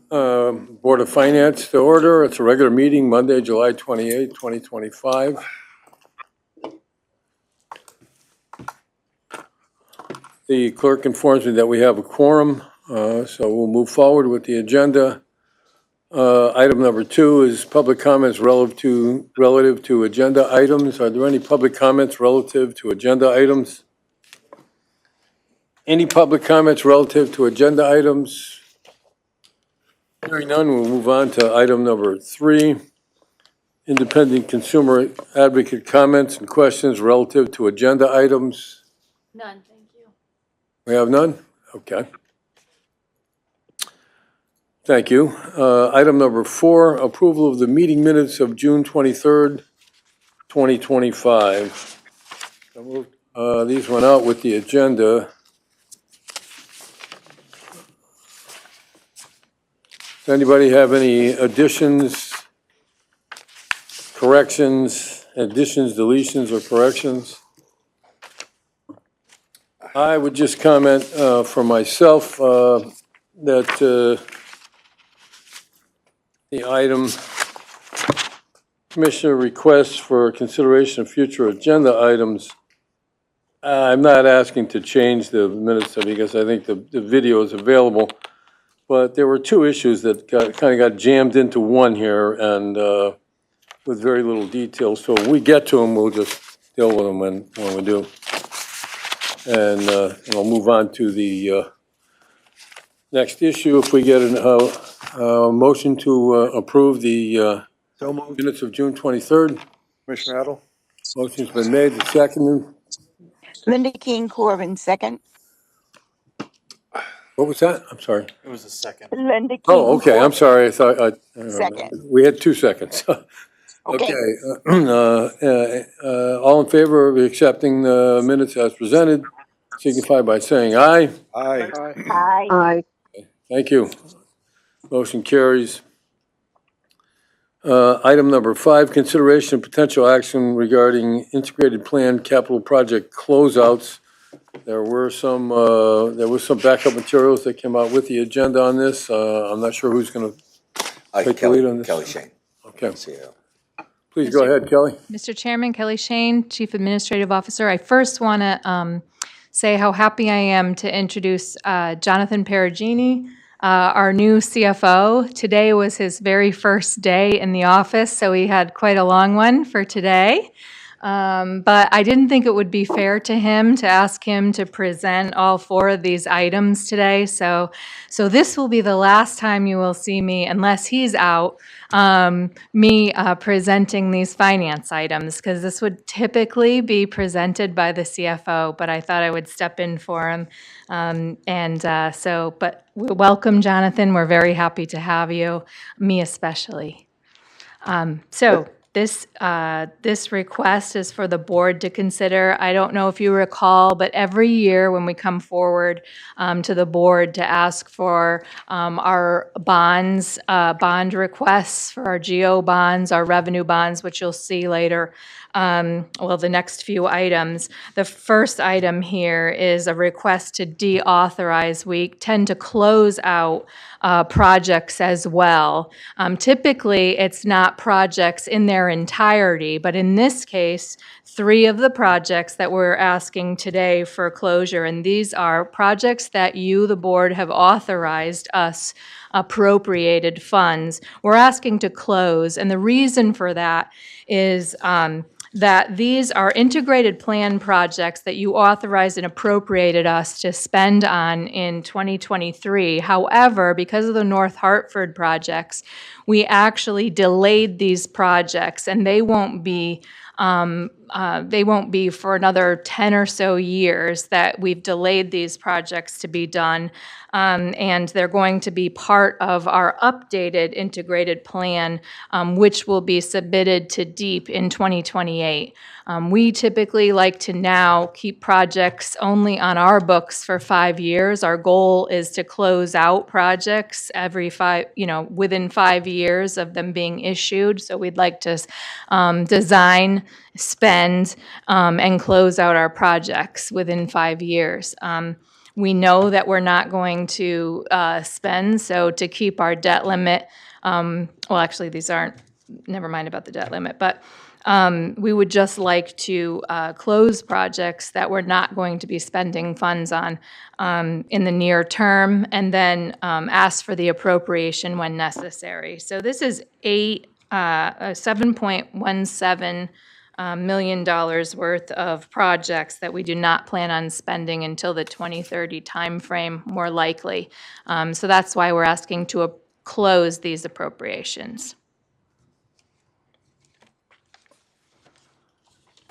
Board of Finance to order. It's a regular meeting, Monday, July 28, 2025. The clerk informs me that we have a quorum, so we'll move forward with the agenda. Item number 2 is public comments relative to agenda items. Are there any public comments relative to agenda items? Any public comments relative to agenda items? Hearing none, we'll move on to item number 3. Independent consumer advocate comments and questions relative to agenda items. None, thank you. We have none? Okay. Thank you. Item number 4, approval of the meeting minutes of June 23rd, 2025. These went out with the agenda. Does anybody have any additions, corrections, deletions, or corrections? I would just comment for myself that the item, Commissioner requests for consideration of future agenda items, I'm not asking to change the minutes because I think the video is available, but there were 2 issues that kind of got jammed into one here and with very little detail. So when we get to them, we'll just deal with them when we do. And I'll move on to the next issue. If we get a motion to approve the So moved. minutes of June 23rd. Commissioner Adel? Motion's been made and seconded. Linda King Corbin, second. What was that? I'm sorry. It was a second. Linda King. Oh, okay, I'm sorry. I thought, Second. we had 2 seconds. Okay. All in favor of accepting the minutes as presented, signify by saying aye. Aye. Aye. Thank you. Motion carries. Item number 5, consideration of potential action regarding integrated plan capital project closeouts. There was some backup materials that came out with the agenda on this. I'm not sure who's going to take the lead on this. Kelly Shane. Okay. Please go ahead, Kelly. Mr. Chairman, Kelly Shane, Chief Administrative Officer. I first want to say how happy I am to introduce Jonathan Perugini, our new CFO. Today was his very first day in the office, so he had quite a long one for today. But I didn't think it would be fair to him to ask him to present all 4 of these items today. So this will be the last time you will see me, unless he's out, presenting these finance items, because this would typically be presented by the CFO, but I thought I would step in for him. But we welcome, Jonathan. We're very happy to have you, me especially. This request is for the board to consider. I don't know if you recall, but every year when we come forward to the board to ask for our bonds, bond requests for our GO bonds, our revenue bonds, which you'll see later, the next few items. The first item here is a request to deauthorize. We tend to close out projects as well. Typically, it's not projects in their entirety, but in this case, 3 of the projects that we're asking today for closure, and these are projects that you, the board, have authorized us appropriated funds. We're asking to close, and the reason for that is that these are integrated plan projects that you authorized and appropriated us to spend on in 2023. However, because of the North Hartford projects, we actually delayed these projects, and they won't be for another 10 or so years that we've delayed these projects to be done. And they're going to be part of our updated integrated plan, which will be submitted to DEEP in 2028. We typically like to now keep projects only on our books for 5 years. Our goal is to close out projects within 5 years of them being issued. So we'd like to design, spend, and close out our projects within 5 years. we know that we're not going to spend. So to keep our debt limit, well, actually, these aren't, never mind about the debt limit, but we would just like to close projects that we're not going to be spending funds on in the near term, and then ask for the appropriation when necessary. So this is $7.17 million worth of projects that we do not plan on spending until the 2030 timeframe, more likely. So that's why we're asking to close these appropriations.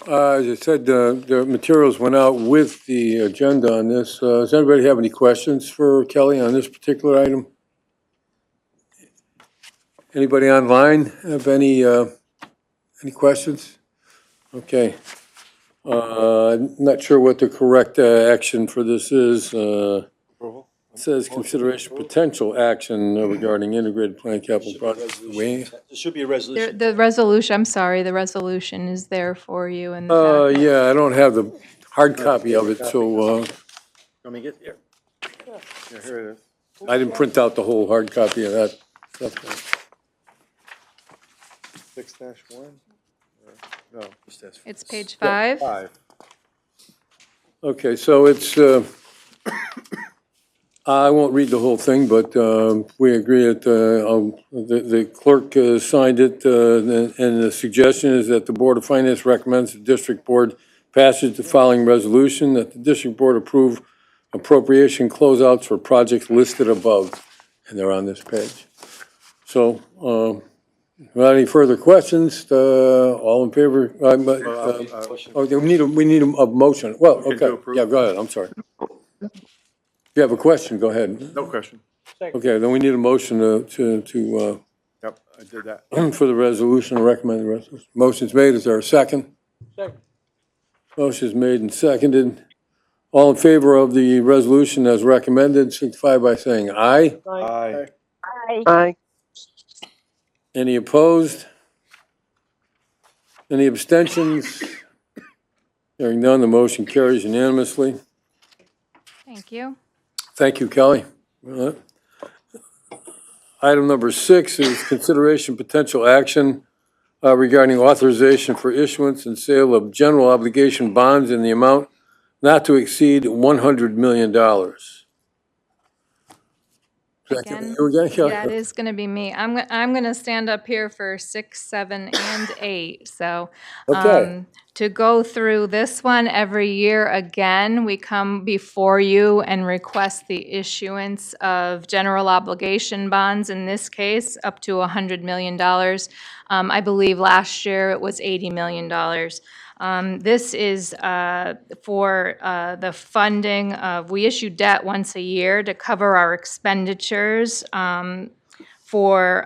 As I said, the materials went out with the agenda on this. Does anybody have any questions for Kelly on this particular item? Anybody online have any questions? Okay. I'm not sure what the correct action for this is. It says consideration potential action regarding integrated plan capital projects. There should be a resolution. The resolution, I'm sorry, the resolution is there for you in the packet. Yeah, I don't have the hard copy of it, so Want me to get here? yeah, here it is. I didn't print out the whole hard copy of that stuff. 6-1? No, just this. It's page 5. 5. Okay, so it's, I won't read the whole thing, but we agree that the clerk signed it, and the suggestion is that the Board of Finance recommends the District Board passage the following resolution, that the District Board approve appropriation closeouts for projects listed above, and they're on this page. So, without any further questions, all in favor? Oh, we need a motion. Well, Motion to okay, approve. yeah, go ahead, I'm sorry. If you have a question, go ahead. No question. Okay, then we need a motion to Yep, I did that. for the resolution, recommended resolution. Motion's made, is there a second? Second. Motion's made and seconded. All in favor of the resolution as recommended, signify by saying aye. Aye. Aye. Any opposed? Any abstentions? Hearing none, the motion carries unanimously. Thank you. Thank you, Kelly. Item number 6 is consideration potential action regarding authorization for issuance and sale of general obligation bonds in the amount not to exceed $100 million. Again, You again, Kelly? That is going to be me. I'm going to stand up here for 6, 7, and 8. So Okay. to go through this one every year again, we come before you and request the issuance of general obligation bonds, in this case, up to $100 million. I believe last year it was $80 million. This is for the funding of, we issue debt once a year to cover our expenditures for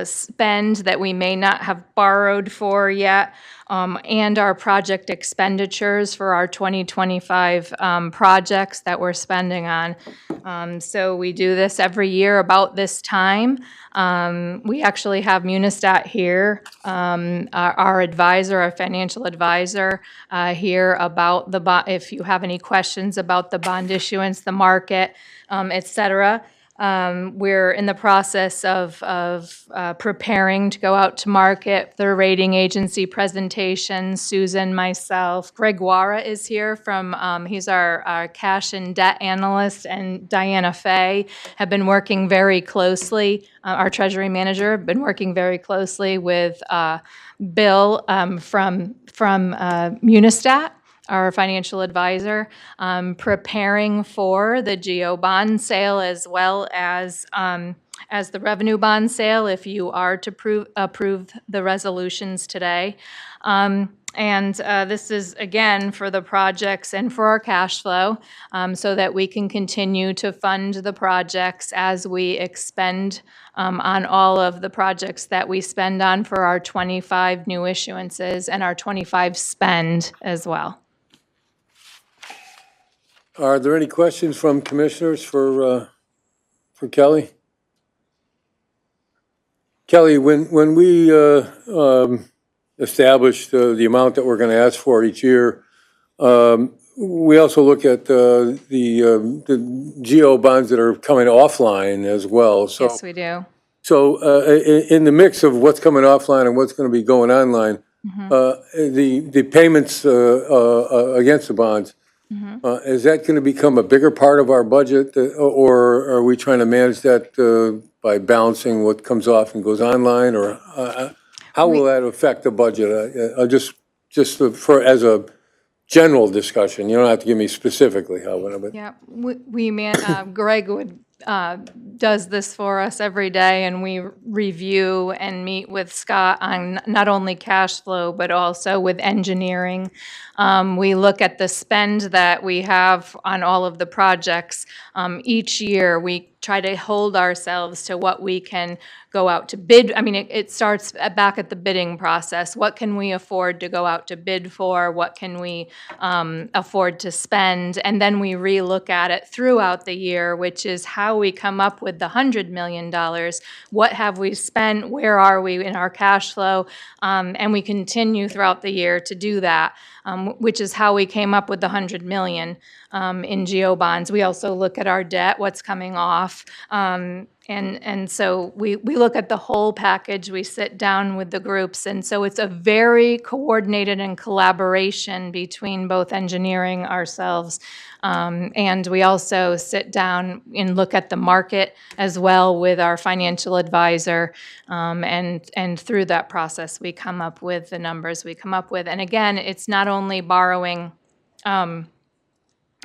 spend that we may not have borrowed for yet, and our project expenditures for our 2025 projects that we're spending on. So we do this every year about this time. We actually have Munistat here, our advisor, our financial advisor, here about the bond, if you have any questions about the bond issuance, the market, et cetera. We're in the process of preparing to go out to market, the rating agency presentation. Susan, myself, Greg Wara is here from, he's our cash and debt analyst, and Diana Fay have been working very closely, our treasury manager, been working very closely with Bill from Munistat, our financial advisor, preparing for the GO bond sale as well as the revenue bond sale, if you are to approve the resolutions today. And this is, again, for the projects and for our cash flow, so that we can continue to fund the projects as we expend on all of the projects that we spend on for our 25 new issuances and our 25 spend as well. Are there any questions from commissioners for Kelly? Kelly, when we established the amount that we're going to ask for each year, we also look at the GO bonds that are coming offline as well. So, Yes, we do. in the mix of what's coming offline and what's going to be going online, the payments against the bonds, is that going to become a bigger part of our budget, or are we trying to manage that by balancing what comes off and goes online, or how will that affect the budget? Just for as a general discussion. You don't have to give me specifically how, but. Yeah, Greg does this for us every day, and we review and meet with Scott on not only cash flow, but also with engineering. We look at the spend that we have on all of the projects. Each year, we try to hold ourselves to what we can go out to bid. I mean, it starts back at the bidding process. What can we afford to go out to bid for? What can we afford to spend? And then we relook at it throughout the year, which is how we come up with the $100 million. What have we spent? Where are we in our cash flow? And we continue throughout the year to do that, which is how we came up with the $100 million in GO bonds. We also look at our debt, what's coming off. And so we look at the whole package. We sit down with the groups. And so it's a very coordinated and collaboration between both engineering, ourselves, and we also sit down and look at the market as well with our financial advisor. And through that process, we come up with the numbers we come up with. And again, it's not only borrowing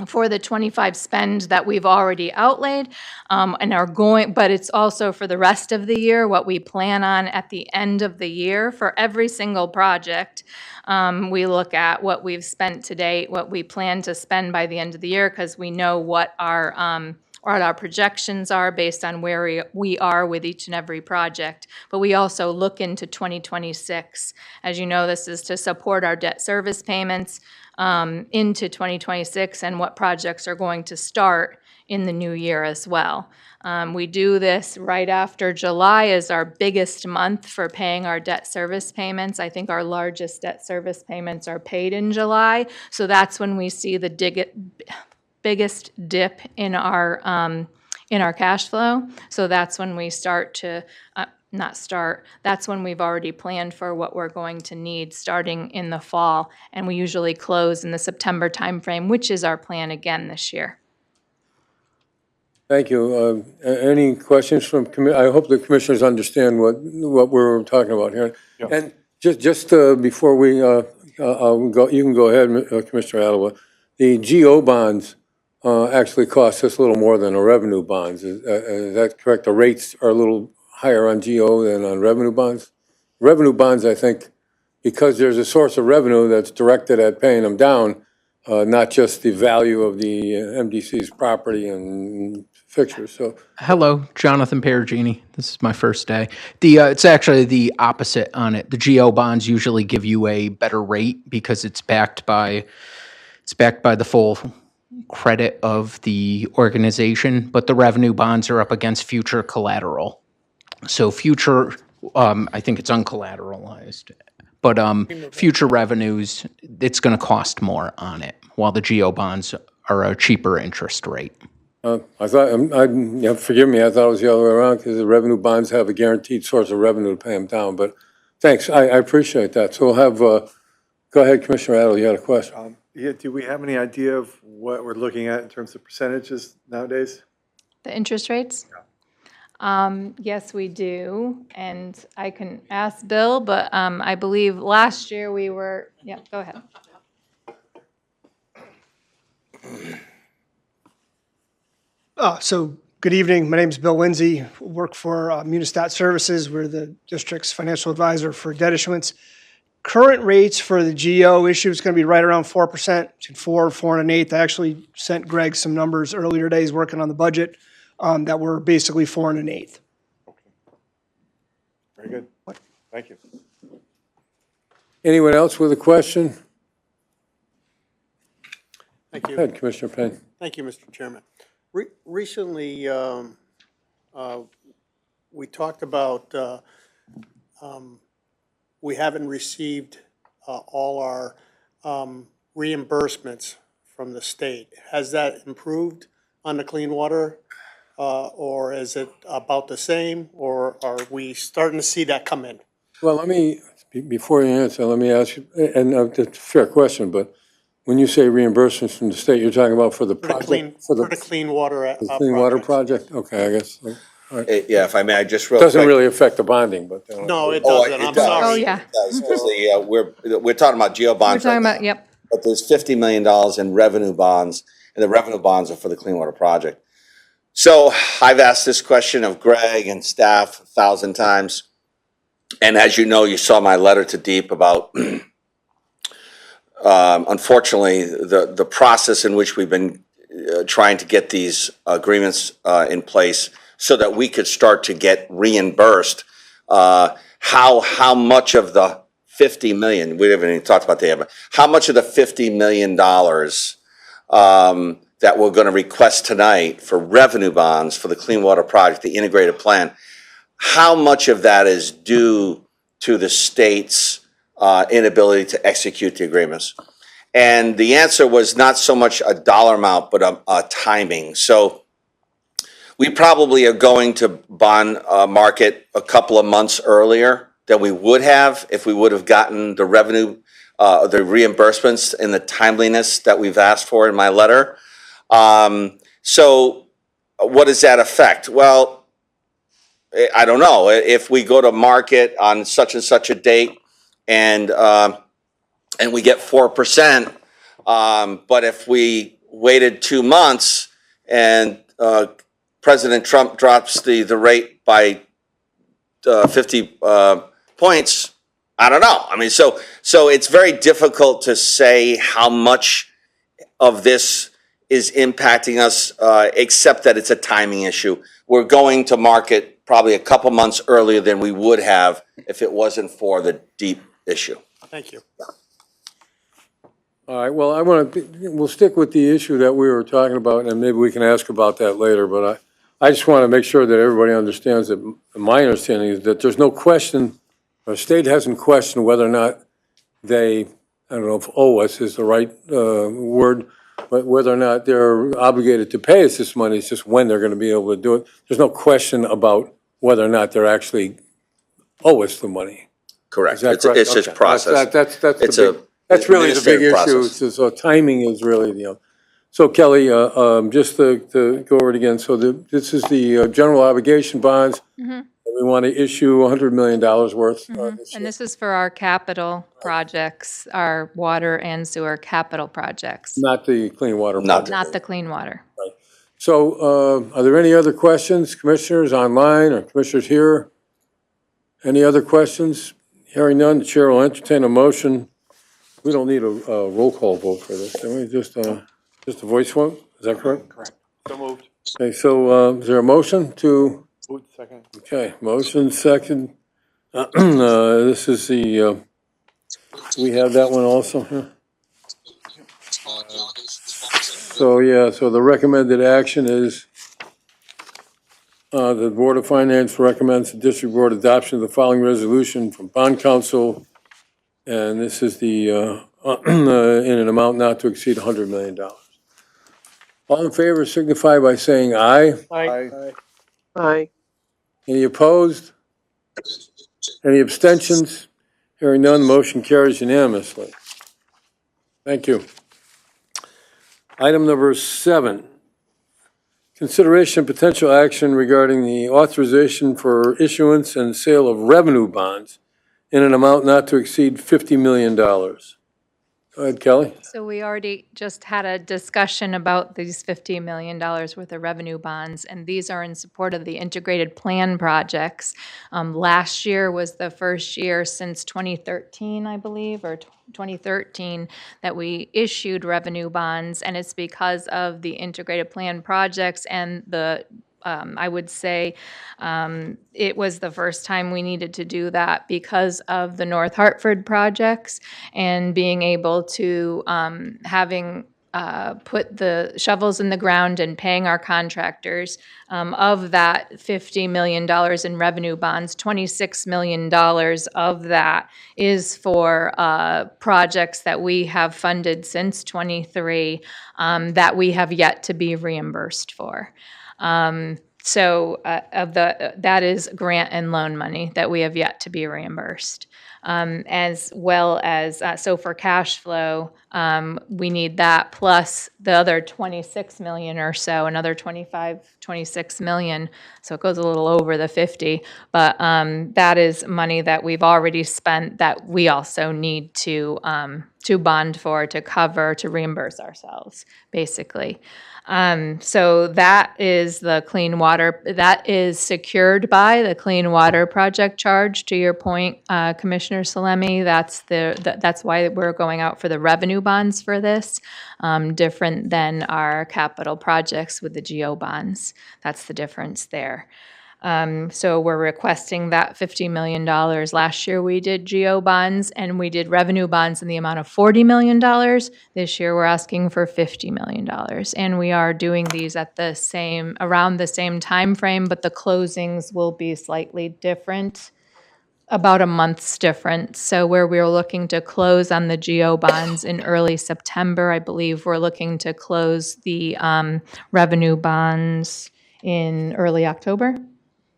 for the 25 spend that we've already outlaid and are going, but it's also for the rest of the year, what we plan on at the end of the year for every single project. We look at what we've spent to date, what we plan to spend by the end of the year, because we know what our projections are based on where we are with each and every project. But we also look into 2026. As you know, this is to support our debt service payments into 2026 and what projects are going to start in the new year as well. We do this right after July is our biggest month for paying our debt service payments. I think our largest debt service payments are paid in July. So that's when we see the biggest dip in our cash flow. So that's when we start to that's when we've already planned for what we're going to need starting in the fall. And we usually close in the September timeframe, which is our plan again this year. Thank you. Any questions from, I hope the commissioners understand what we're talking about here. Yeah. And just before we go, you can go ahead, Commissioner Attala. The GO bonds actually cost us a little more than the revenue bonds. Is that correct? The rates are a little higher on GO than on revenue bonds? Revenue bonds, I think, because there's a source of revenue that's directed at paying them down, not just the value of the MDC's property and fixtures. So, Hello, Jonathan Perugini. This is my first day. It's actually the opposite on it. The GO bonds usually give you a better rate because it's backed by the full credit of the organization, but the revenue bonds are up against future collateral. So future, I think it's uncollateralized, but future revenues, it's going to cost more on it, while the GO bonds are a cheaper interest rate. I thought, forgive me, I thought it was the other way around because the revenue bonds have a guaranteed source of revenue to pay them down. But thanks, I appreciate that. So we'll have, go ahead, Commissioner Attala, you had a question. Yeah, do we have any idea of what we're looking at in terms of percentages nowadays? The interest rates? Yes, we do. And I can ask Bill, but I believe last year we were, yeah, go ahead. So good evening. My name is Bill Lindsay. I work for Munistat Services. We're the district's financial advisor for debt issuance. Current rates for the GO issue is going to be right around 4%, between 4 and 1/8. I actually sent Greg some numbers earlier today. He's working on the budget that were basically 4 1/8. Okay. Very good. Thank you. Anyone else with a question? Thank Go you. ahead, Commissioner Payne. Thank you, Mr. Chairman. Recently, we talked about we haven't received all our reimbursements from the state. Has that improved on the clean water? Or is it about the same, or are we starting to see that come in? Well, let me, before you answer, let me ask you, and it's a fair question, but when you say reimbursements from the state, you're talking about for the For the project? for the clean water. the clean water projects. project? Okay, I guess. Yeah, if I may, I just real Doesn't quick. really affect the bonding, but. No, it Oh, doesn't, it I'm does. sorry. Oh, yeah. It does, 'cause we're talking about geo We're bonds right talking now, about, yep. but there's $50 million in revenue bonds, and the revenue bonds are for the clean water project. So I've asked this question of Greg and staff 1,000 times. And as you know, you saw my letter to Deep about, unfortunately, the process in which we've been trying to get these agreements in place so that we could start to get reimbursed. How much of the 50 million, we haven't even talked about the, but how much of the $50 million that we're going to request tonight for revenue bonds for the Clean Water Project, the integrated plan, how much of that is due to the state's inability to execute the agreements? And the answer was not so much a dollar amount, but a timing. So we probably are going to bond market a couple of months earlier than we would have if we would have gotten the revenue, the reimbursements and the timeliness that we've asked for in my letter. So what does that affect? Well, I don't know. If we go to market on such and such a date and we get 4%, but if we waited 2 months and President Trump drops the rate by 50 points, I don't know. I mean, so it's very difficult to say how much of this is impacting us, except that it's a timing issue. We're going to market probably a couple months earlier than we would have if it wasn't for the Deep issue. Thank you. All right, well, we'll stick with the issue that we were talking about, and maybe we can ask about that later, but I just want to make sure that everybody understands that my understanding is that there's no question, the state hasn't questioned whether or not they, I don't know if owe us is the right word, but whether or not they're obligated to pay us this money, it's just when they're going to be able to do it. There's no question about whether or not they're actually owe us the money. Correct. Is that It's correct? just Okay. process. That's really the big administrative process. issue. So timing is really the. So Kelly, just to go over it again. So this is the general obligation bonds. Mhm. We want to issue $100 million worth. This And year. this is for our capital projects, our water and sewer capital projects, Not the clean water Not project. not the clean water. So are there any other questions, commissioners online or commissioners here? Any other questions? Hearing none, the chair will entertain a motion. We don't need a roll call vote for this. Do we? Just a voice vote? Is that correct? Correct. So moved. Okay, so is there a motion to? Moved, second. Okay, motion second. This is the, we have that one also, huh? So, yeah, so the recommended action is the Board of Finance recommends the District Board adoption of the following resolution from Bond Council. And this is the, in an amount not to exceed $100 million. All in favor signify by saying aye. Aye. Aye. Any opposed? Any abstentions? Hearing none, motion carries unanimously. Thank you. Item number 7, consideration of potential action regarding the authorization for issuance and sale of revenue bonds in an amount not to exceed $50 million. Go ahead, Kelly. So we already just had a discussion about these $50 million worth of revenue bonds, and these are in support of the integrated plan projects. Last year was the first year since 2013, I believe, or 2013, that we issued revenue bonds, and it's because of the integrated plan projects and the I would say it was the first time we needed to do that because of the North Hartford projects and being able to having put the shovels in the ground and paying our contractors. Of that $50 million in revenue bonds, $26 million of that is for projects that we have funded since '23 that we have yet to be reimbursed for. That is grant and loan money that we have yet to be reimbursed. As well as, so for cash flow, we need that plus the other 26 million or so, another 26 million. So it goes a little over the 50, but that is money that we've already spent that we also need to bond for, to cover, to reimburse ourselves, basically. So that is the clean water, that is secured by the Clean Water Project charge, to your point, Commissioner Salemi. That's why we're going out for the revenue bonds for this, different than our capital projects with the GO bonds. That's the difference there. So we're requesting that $50 million. Last year we did GO bonds and we did revenue bonds in the amount of $40 million. This year we're asking for $50 million. And we are doing these at around the same time frame, but the closings will be slightly different, about a month's difference. So where we're looking to close on the GO bonds in early September, I believe we're looking to close the revenue bonds in early October.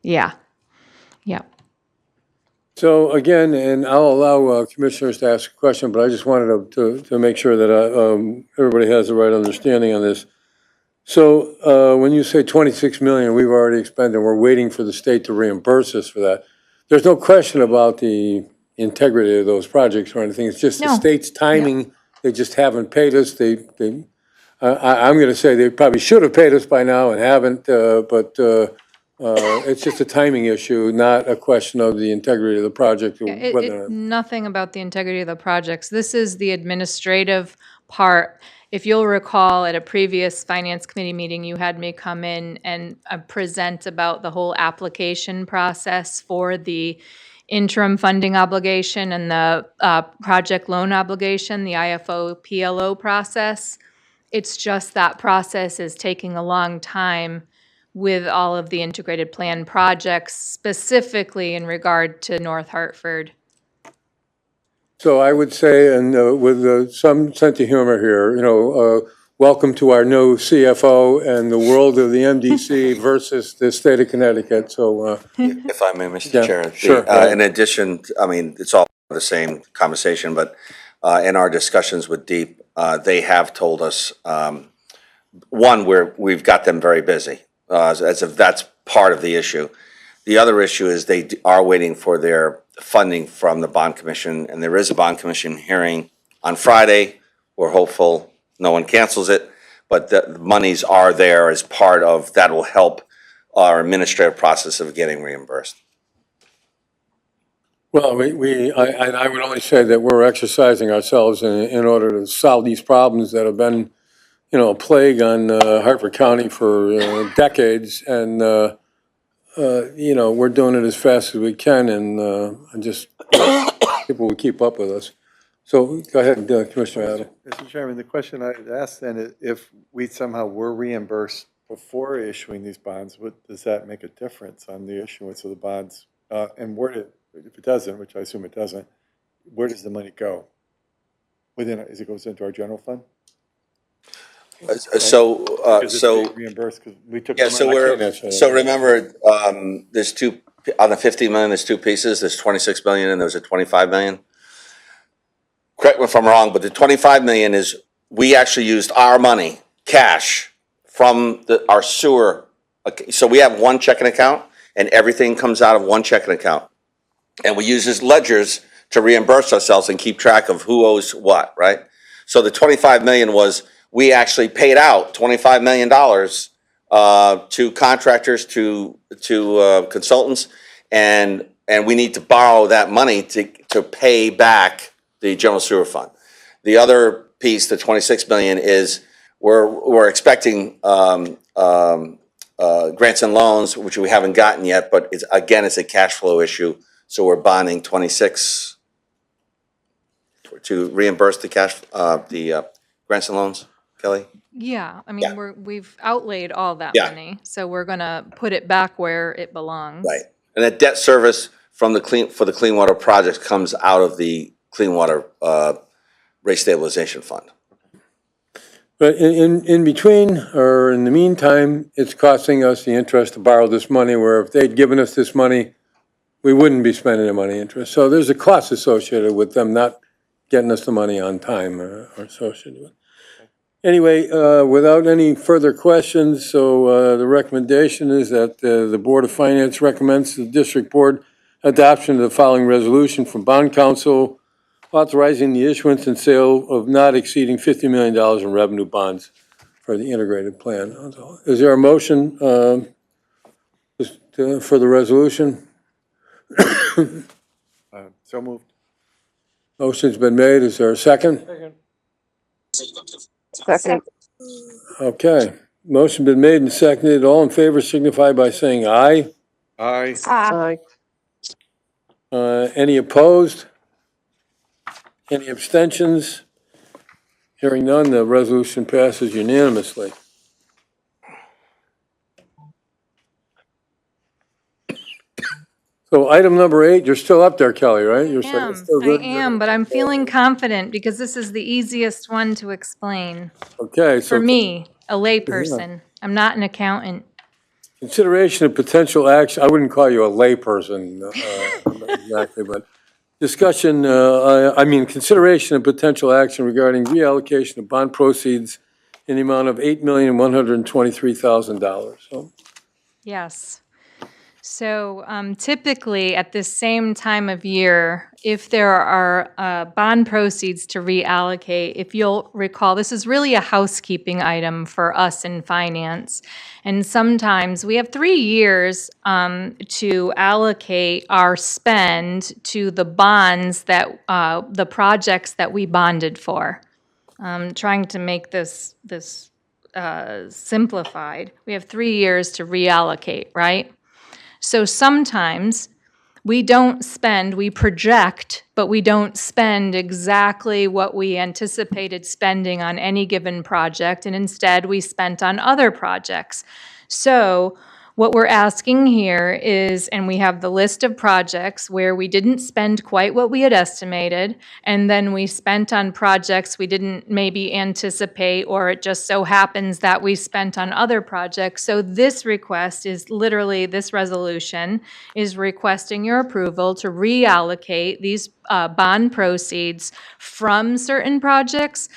Yeah. So again, and I'll allow commissioners to ask a question, but I just wanted to make sure that everybody has the right understanding on this. So when you say 26 million, we've already expended, we're waiting for the state to reimburse us for that. There's no question about the integrity of those projects or anything. It's just the No. state's timing. They just haven't paid us. I'm going to say they probably should have paid us by now and haven't, but it's just a timing issue, not a question of the integrity of the project. Or whether Nothing about the integrity of the projects. This is the administrative part. If you'll recall, at a previous Finance Committee meeting, you had me come in and present about the whole application process for the interim funding obligation and the project loan obligation, the IFO PLO process. It's just that process is taking a long time with all of the integrated plan projects, specifically in regard to North Hartford. So I would say, and with some sense of humor here, welcome to our new CFO and the world of the MDC versus the state of Connecticut. So, If I may, Mr. Yeah, Chair. sure, go ahead. In addition, I mean, it's all the same conversation, but in our discussions with DEEP, they have told us, one, we've got them very busy, as if that's part of the issue. The other issue is they are waiting for their funding from the Bond Commission, and there is a Bond Commission hearing on Friday. We're hopeful no one cancels it, but the monies are there as part of, that will help our administrative process of getting reimbursed. well, I would only say that we're exercising ourselves in order to solve these problems that have been, a plague on Hartford County for decades, and we're doing it as fast as we can, and just people will keep up with us. So go ahead, Commissioner Adler. Mr. Chairman, the question I'd ask then is if we somehow were reimbursed before issuing these bonds, does that make a difference on the issuance of the bonds? And if it doesn't, which I assume it doesn't, where does the money go? As it goes into our general fund? So Reimbursed because we took. yeah, the money. so remember, there's two, on the 50 million, there's two pieces. There's 26 million and there's a 25 million. Correct me if I'm wrong, but the 25 million is, we actually used our money, cash, from our sewer. So we have one checking account and everything comes out of one checking account. And we use as ledgers to reimburse ourselves and keep track of who owes what, right? So the 25 million was, we actually paid out $25 million to contractors, to consultants, and we need to borrow that money to pay back the general sewer fund. The other piece, the 26 million, is we're expecting grants and loans, which we haven't gotten yet, but it's a cash flow issue. So we're bonding 26 to reimburse the grants and loans. Kelly? Yeah, I Yeah. mean, we've outlaid all that Yeah. money, so we're gonna put it back where it belongs. Right. And that debt service from the clean water projects comes out of the clean water rate stabilization fund. But in between, or in the meantime, it's costing us the interest to borrow this money, where if they'd given us this money, we wouldn't be spending the money interest. So there's a cost associated with them not getting us the money on time or associated with. Anyway, without any further questions, so the recommendation is that the Board of Finance recommends the District Board adoption of the following resolution from Bond Council authorizing the issuance and sale of not exceeding $50 million in revenue bonds for the integrated plan. Is there a motion for the resolution? So moved. Motion's been made. Is there a second? Second. Okay. Motion been made and seconded. All in favor signify by saying aye. Aye. Aye. Any opposed? Any abstentions? Hearing none, the resolution passes unanimously. So item number 8, you're still up there, Kelly, right? You're I still good? am, but I'm feeling confident because this is the easiest one to explain. Okay, so. For me, a layperson. I'm not an accountant. Consideration of potential action, I wouldn't call you a layperson exactly, but discussion, consideration of potential action regarding reallocation of bond proceeds in the amount of $8,123,000. So, Yes. So typically at this same time of year, if there are bond proceeds to reallocate, if you'll recall, this is really a housekeeping item for us in finance. And sometimes we have 3 years to allocate our spend to the bonds that, the projects that we bonded for. Trying to make this simplified. We have 3 years to reallocate, right? So sometimes we don't spend, we project, but we don't spend exactly what we anticipated spending on any given project, and instead we spent on other projects. So what we're asking here is, and we have the list of projects where we didn't spend quite what we had estimated, and then we spent on projects we didn't maybe anticipate, or it just so happens that we spent on other projects. So this request is literally, this resolution is requesting your approval to reallocate these bond proceeds from certain projects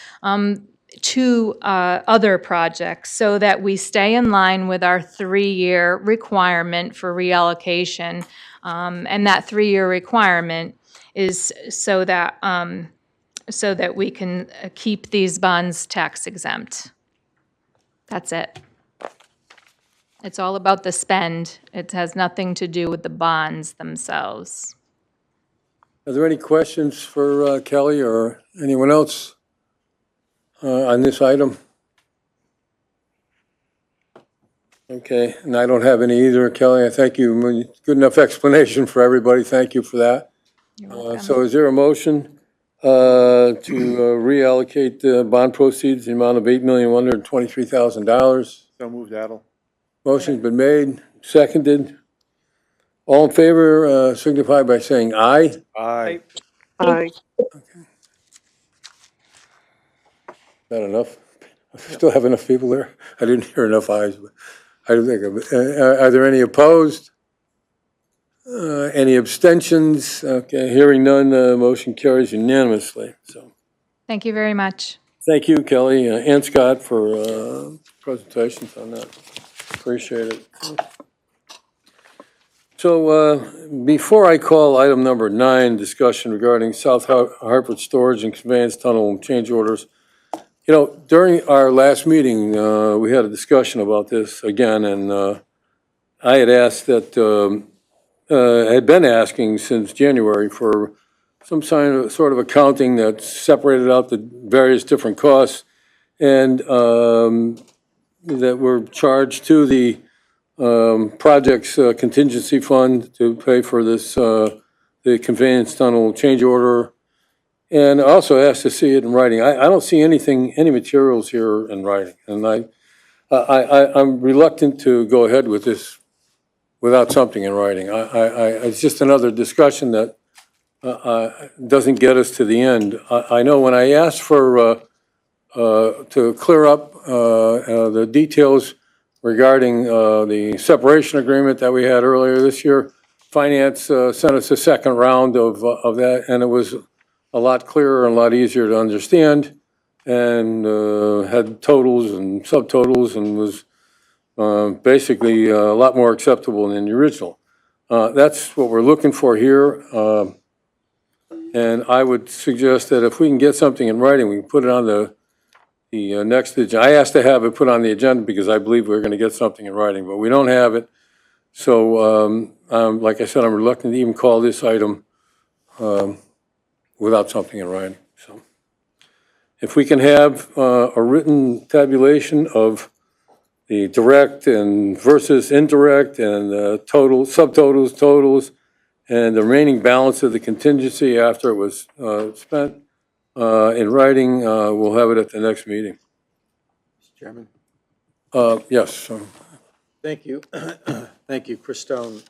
to other projects so that we stay in line with our 3-year requirement for reallocation. And that 3-year requirement is so that we can keep these bonds tax exempt. That's it. It's all about the spend. It has nothing to do with the bonds themselves. are there any questions for Kelly or anyone else on this item? Okay, and I don't have any either, Kelly. I thank you. Good enough explanation for everybody. Thank you for that. So is there a motion to reallocate the bond proceeds in the amount of $8,123,000? So moved, Adel. Motion's been made, seconded. All in favor signify by saying aye. Aye. Aye. Not enough? Still have enough people there? I didn't hear enough ayes, but I don't think of it. Are there any opposed? Any abstentions? Okay, hearing none, motion carries unanimously. So, Thank you very much. thank you, Kelly and Scott, for presentations on that. Appreciate it. So, before I call item number 9, discussion regarding South Hartford Storage and Conveyance Tunnel change orders, you know, during our last meeting, we had a discussion about this again, and I had asked that, had been asking since January for some sort of accounting that separated out the various different costs and that were charged to the project's contingency fund to pay for this, the conveyance tunnel change order. And I also asked to see it in writing. I don't see anything, any materials here in writing. And I'm reluctant to go ahead with this without something in writing. It's just another discussion that doesn't get us to the end. I know when I asked for, to clear up the details regarding the separation agreement that we had earlier this year, Finance sent us a second round of that, and it was a lot clearer and a lot easier to understand, and had totals and subtotals, and was basically a lot more acceptable than the original. That's what we're looking for here, and I would suggest that if we can get something in writing, we can put it on the next agenda. I asked to have it put on the agenda because I believe we're going to get something in writing, but we don't have it. So, like I said, I'm reluctant to even call this item without something in writing. So, if we can have a written tabulation of the direct and versus indirect and total, subtotals, totals, and the remaining balance of the contingency after it was spent in writing, we'll have it at the next meeting. Mr. Chairman. Yes. Thank you. Thank you, Chris Stone.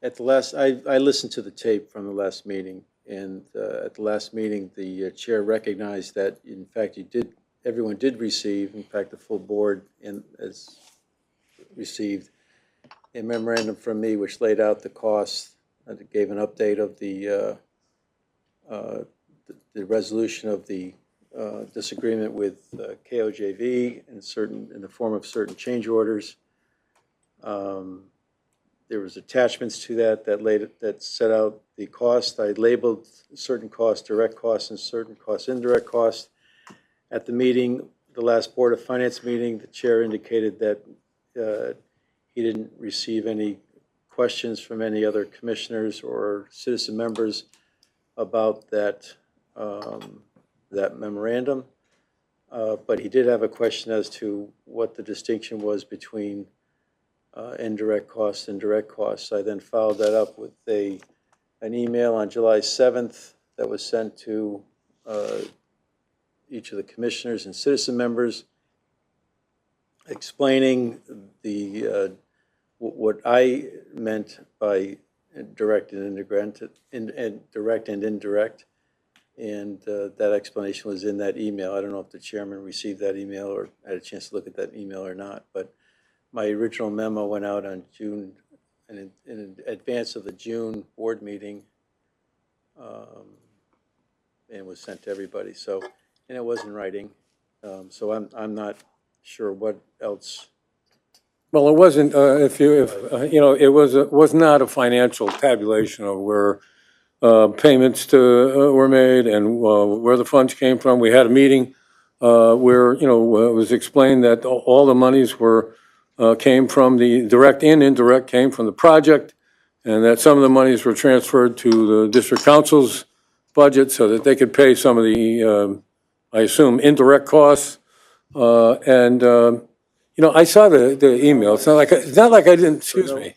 At the last, I listened to the tape from the last meeting, and at the last meeting, the chair recognized that, in fact, everyone did receive, in fact, the full board has received a memorandum from me which laid out the costs, and it gave an update of the resolution of the disagreement with KOJV in the form of certain change orders. There was attachments to that set out the cost. I labeled certain costs direct costs and certain costs indirect costs. At the meeting, the last Board of Finance meeting, the chair indicated that he didn't receive any questions from any other commissioners or citizen members about that memorandum. But he did have a question as to what the distinction was between indirect costs and direct costs. I then followed that up with an email on July 7th that was sent to each of the commissioners and citizen members explaining what I meant by direct and indirect, and that explanation was in that email. I don't know if the chairman received that email or had a chance to look at that email or not, but my original memo went out on June, in advance of the June board meeting, and was sent to everybody. So, and it was in writing. So I'm not sure what else. Well, it wasn't, it was not a financial tabulation of where payments were made and where the funds came from. We had a meeting where, it was explained that all the monies came from the direct and indirect came from the project, and that some of the monies were transferred to the district council's budget so that they could pay some of the, I assume, indirect costs. I saw the email. It's not like I didn't, excuse me.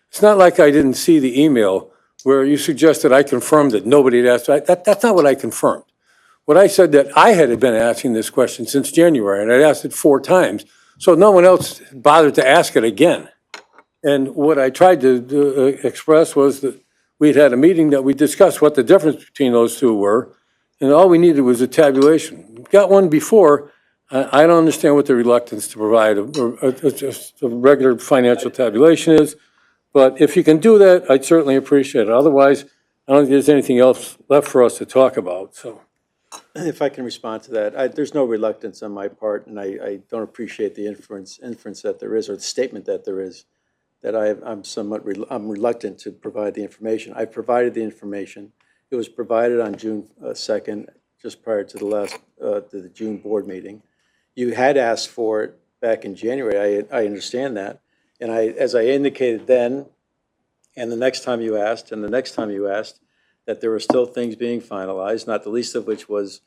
It's not like I didn't see the email where you suggested I confirmed that nobody had asked. That's not what I confirmed. What I said that I had been asking this question since January, and I'd asked it 4 times, so no one else bothered to ask it again. And what I tried to express was that we'd had a meeting that we discussed what the difference between those two were, and all we needed was a tabulation. We got one before. I don't understand what the reluctance to provide just a regular financial tabulation is, but if you can do that, I'd certainly appreciate it. Otherwise, I don't think there's anything else left for us to talk about, so. If I can respond to that, there's no reluctance on my part, and I don't appreciate the inference that there is, or the statement that there is, that I'm reluctant to provide the information. I provided the information. It was provided on June 2nd, just prior to the June board meeting. You had asked for it back in January. I understand that, and as I indicated then, and the next time you asked, and the next time you asked, that there were still things being finalized, not the least of which was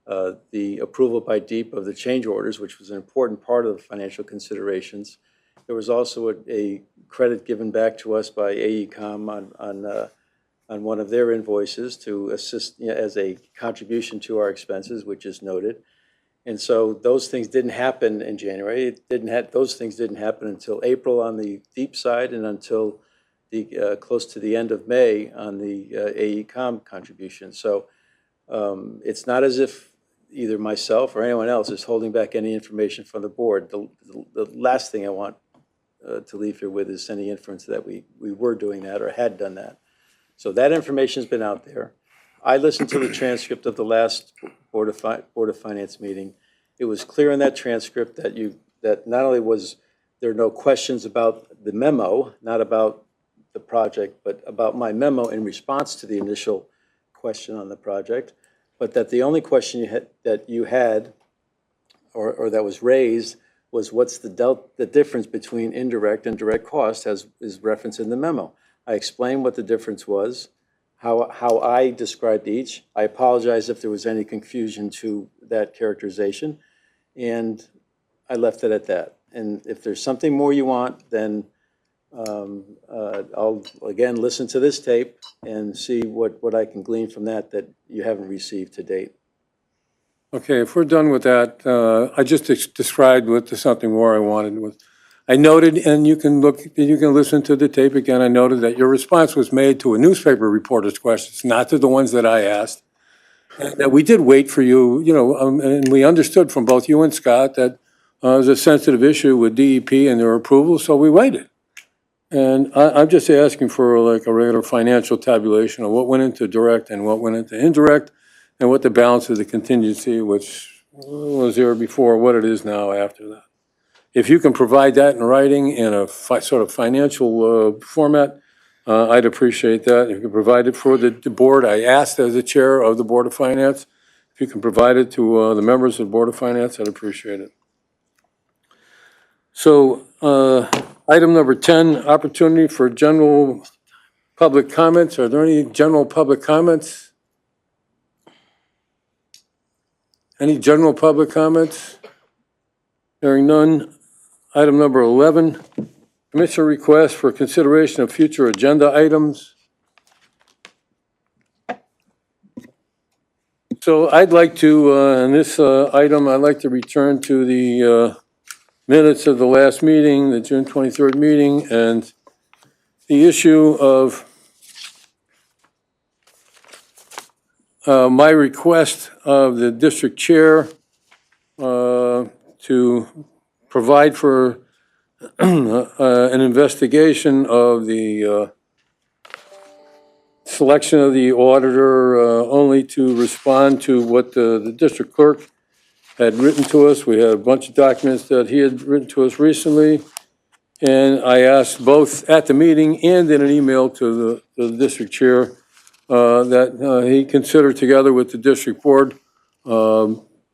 the approval by DEEP of the change orders, which was an important part of the financial considerations. There was also a credit given back to us by AECom on on one of their invoices to assist, as a contribution to our expenses, which is noted. And so those things didn't happen in January. Those things didn't happen until April on the deep side and until close to the end of May on the AECom contribution. So it's not as if either myself or anyone else is holding back any information from the board. The last thing I want to leave here with is any inference that we were doing that or had done that. So that information's been out there. I listened to the transcript of the last Board of Finance meeting. It was clear in that transcript that not only was there no questions about the memo, not about the project, but about my memo in response to the initial question on the project, but that the only question you had or that was raised was what's the difference between indirect and direct cost, as is referenced in the memo. I explained what the difference was, how I described each. I apologize if there was any confusion to that characterization, and I left it at that. And if there's something more you want, then I'll again listen to this tape and see what I can glean from that you haven't received to date. Okay, if we're done with that, I just described what the something more I wanted was. I noted, and you can listen to the tape again, I noted that your response was made to a newspaper reporter's questions, not to the ones that I asked. And that we did wait for you, and we understood from both you and Scott that it was a sensitive issue with DEP and their approval, so we waited. And I'm just asking for like a regular financial tabulation of what went into direct and what went into indirect, and what the balance of the contingency, which was there before, what it is now after that. If you can provide that in writing in a sort of financial format, I'd appreciate that. If you can provide it for the board, I asked as the chair of the Board of Finance, if you can provide it to the members of the Board of Finance, I'd appreciate it. So item number 10, opportunity for general public comments. Are there any general public comments? Any general public comments? Hearing none. Item number 11, Commissioner request for consideration of future agenda items. So I'd like to, on this item, I'd like to return to the minutes of the last meeting, the June 23rd meeting, and the issue of my request of the district chair to provide for an investigation of the selection of the auditor only to respond to what the district clerk had written to us. We had a bunch of documents that he had written to us recently, and I asked both at the meeting and in an email to the district chair that he consider together with the district board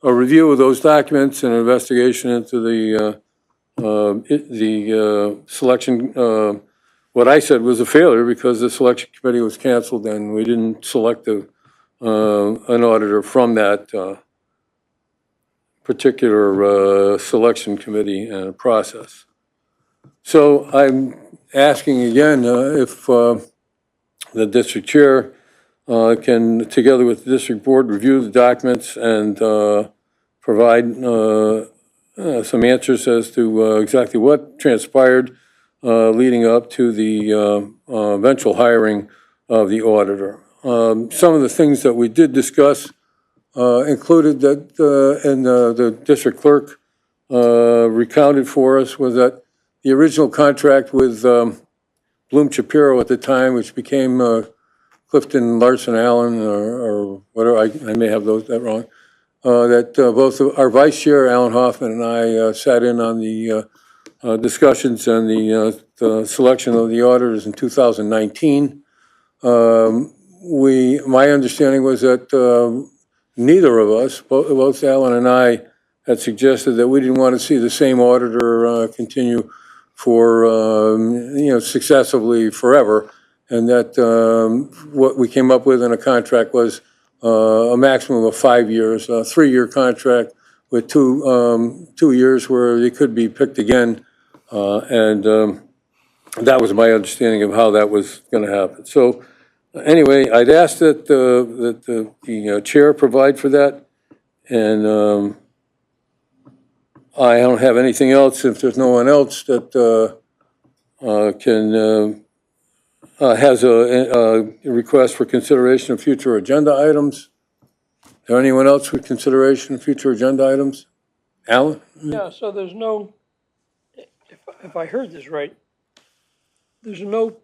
a review of those documents and an investigation into the selection. What I said was a failure because the selection committee was canceled and we didn't select an auditor from that particular selection committee and process. So I'm asking again if the district chair can, together with the district board, review the documents and provide some answers as to exactly what transpired leading up to the eventual hiring of the auditor. Some of the things that we did discuss included that, and the district clerk recounted for us, was that the original contract with Bloom Shapiro at the time, which became Clifton Larson Allen, or whatever, I may have that wrong, that both our vice chair, Alan Hoffman, and I sat in on the discussions and the selection of the auditors in 2019. My understanding was that neither of us, both Alan and I, had suggested that we didn't want to see the same auditor continue for, successively forever, and that what we came up with in a contract was a maximum of 5 years, a 3-year contract with two years where they could be picked again, and that was my understanding of how that was going to happen. So Anyway, I'd ask that the chair provide for that, and I don't have anything else if there's no one else that has a request for consideration of future agenda items. Is there anyone else with consideration of future agenda items? Alan? Yeah, so there's no, if I heard this right, there's no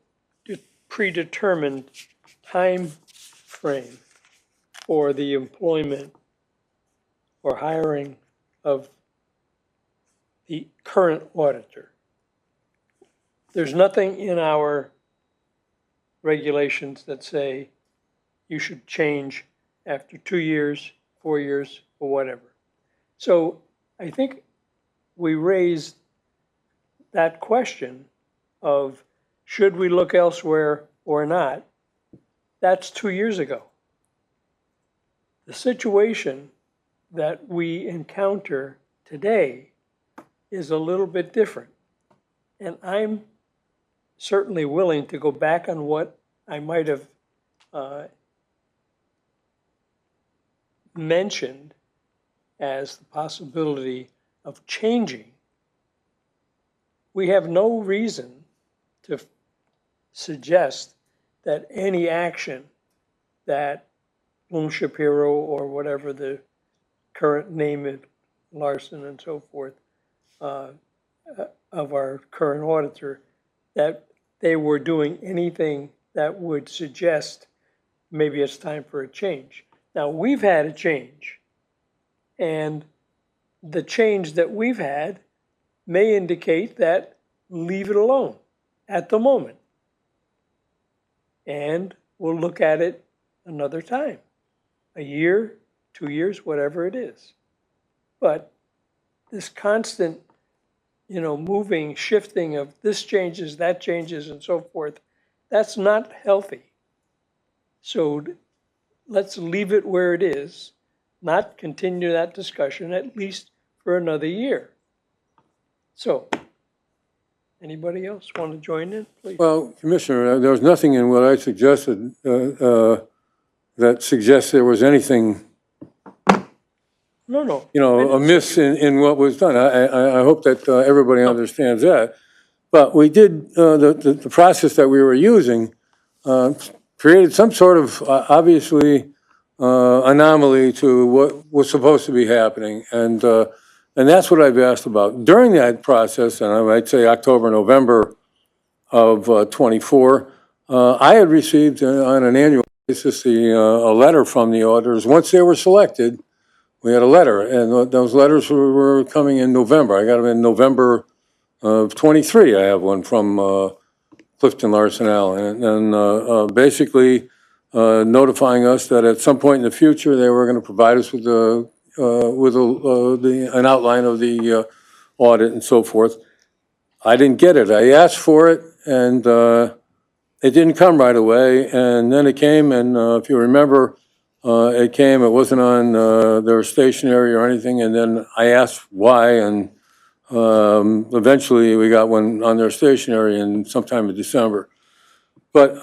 predetermined time frame for the employment or hiring of the current auditor. There's nothing in our regulations that say you should change after 2 years, 4 years, or whatever. So I think we raised that question of should we look elsewhere or not? That's 2 years ago. The situation that we encounter today is a little bit different. And I'm certainly willing to go back on what I might have mentioned as the possibility of changing. We have no reason to suggest that any action that Bloom Shapiro or whatever the current name is, Larson and so forth, of our current auditor, that they were doing anything that would suggest maybe it's time for a change. Now, we've had a change, and the change that we've had may indicate that leave it alone at the moment. And we'll look at it another time, a year, 2 years, whatever it is. But this constant, moving, shifting of this changes, that changes, and so forth, that's not healthy. So let's leave it where it is, not continue that discussion, at least for another year. So, anybody else want to join in, please? Well, Commissioner, there was nothing in what I suggested that suggests there was anything, No. amiss in what was done. I hope that everybody understands that. But we did, the process that we were using created some sort of, obviously, anomaly to what was supposed to be happening. And that's what I've asked about. During that process, and I might say October, November of '24, I had received on an annual basis a letter from the auditors. Once they were selected, we had a letter, and those letters were coming in November. I got them in November of '23. I have one from Clifton Larson Allen, and basically notifying us that at some point in the future they were going to provide us with an outline of the audit and so forth. I didn't get it. I asked for it, and it didn't come right away. And then it came, and if you remember, it came. It wasn't on their stationery or anything. And then I asked why, and eventually we got one on their stationery in sometime in December. But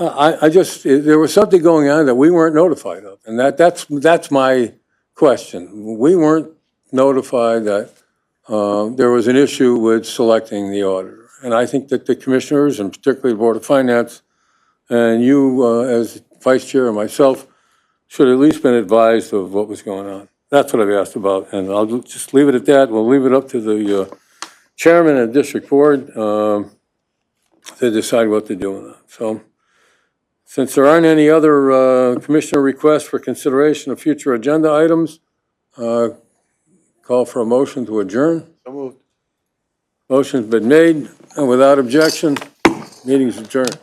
there was something going on that we weren't notified of, and that's my question. We weren't notified that there was an issue with selecting the auditor. And I think that the commissioners, and particularly the Board of Finance, and you as vice chair and myself, should have at least been advised of what was going on. That's what I've asked about, and I'll just leave it at that. We'll leave it up to the chairman and district board to decide what to do with that. So, since there aren't any other commissioner requests for consideration of future agenda items, call for a motion to adjourn. So moved. Motion's been made, and without objection, meeting's adjourned.